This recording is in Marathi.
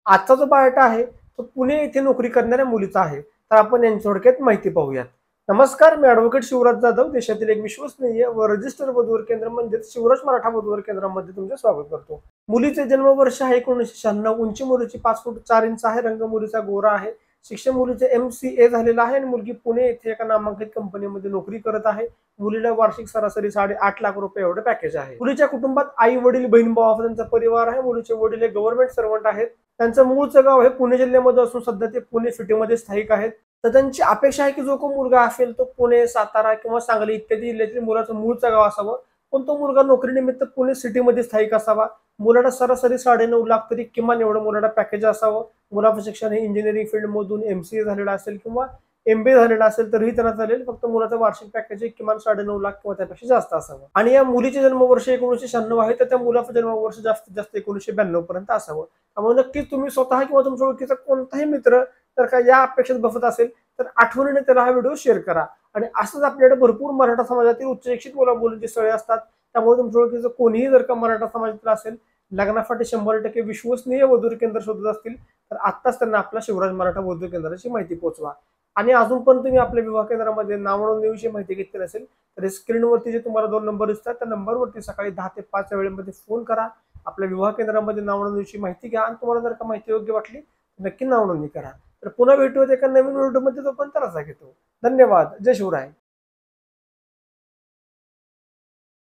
आजचा जो बायोटा आहे तो पुणे येथे नोकरी करणाऱ्या मुलीचा आहे. तर आपण यांची थोडक्यात माहिती पाहूयात. नमस्कार, मी ॲडव्होकेट शिवराज जाधव देशातील एक विश्वसनीय व रजिस्टर वधूवर केंद्र म्हणजेच शिवराज मराठा वधूवर केंद्रामध्ये तुमचे स्वागत करतो. मुलीचे जन्मवर्ष आहे 1996. उंची मुलीची 5 फूट 4 इंच आहे. रंग मुलीचा गोरा आहे. शिक्षण मुलीचे MCA झालेलं आहे आणि मुलगी पुणे येथे एका नामांकित कंपनीमध्ये नोकरी करत आहे. मुलीला वार्षिक सरासरी 8.5 लाख रुपये एवढे पॅकेज आहे. मुलीच्या कुटुंबात आई वडील बहीण भाऊ त्यांचा परिवार आहे. मुलीचे वडील हे गव्हर्नमेंट सर्वंट आहेत. त्यांचं मूळचं गाव हे पुणे जिल्ह्यामध्ये असून सध्या ते पुणे सिटीमध्ये स्थायिक आहेत. तर त्यांची अपेक्षा आहे की जो कोण मुलगा असेल तो पुणे, सातारा किंवा सांगली इत्यादी जिल्ह्यातील मुलाचं मूळचं गाव असावं. पण तो मुलगा नोकरीनिमित्त पुणे सिटीमध्ये स्थायिक असावा. मुलाला सरासरी 9.5 लाख तरी किमान एवढं मुलाला पॅकेज असावं. मुलाचं शिक्षण हे इंजिनिअरिंग फील्डमधून MCA झालेलं असेल किंवा MBA झालेला असेल तरीही त्यांना चालेल. फक्त मुलाचं वार्षिक पॅकेज हे किमान 9.5 लाख किंवा त्यापेक्षा जास्त असावं. आणि या मुलीचे जन्मवर्ष 1996 आहे, तर त्या मुलाचं जन्मवर्ष जास्तीत जास्त 1992 पर्यंत असावं. त्यामुळे नक्कीच तुम्ही स्वतः किंवा तुमच्या ओळखीचा कोणताही मित्र तर का या अपेक्षेत बसत असेल तर आठवणीने त्याला हा व्हिडिओ शेअर करा. आणि असंच आपल्याकडे भरपूर मराठा समाजातील उच्च शिक्षित मुलामुलींची स्थळे असतात. त्यामुळे तुमच्या ओळखीचं कोणीही जर का मराठा समाजातील असेल, लग्नासाठी 100% विश्वसनीय वधू केंद्र शोधत असतील तर आत्ताच त्यांना आपल्या शिवराज मराठा वधू केंद्राची माहिती पोहोचवा. आणि अजून पण तुम्ही आपल्या विवाह केंद्रामध्ये नाव नोंदणीविषयी माहिती घेतली नसेल तर स्क्रीनवरती जे तुम्हाला 2 नंबर दिसतात त्या नंबरवरती सकाळी 10 ते 5 या वेळेमध्ये फोन करा. आपल्या विवाह केंद्रामध्ये नाव नोंदणीची माहिती घ्या आणि तुम्हाला जर का माहिती योग्य वाटली तर नक्की नाव नोंदणी करा. तर पुन्हा भेटूयात एका नवीन व्हिडिओमध्ये. तोपर्यंत रजा घेतो. धन्यवाद. जय शिवराय.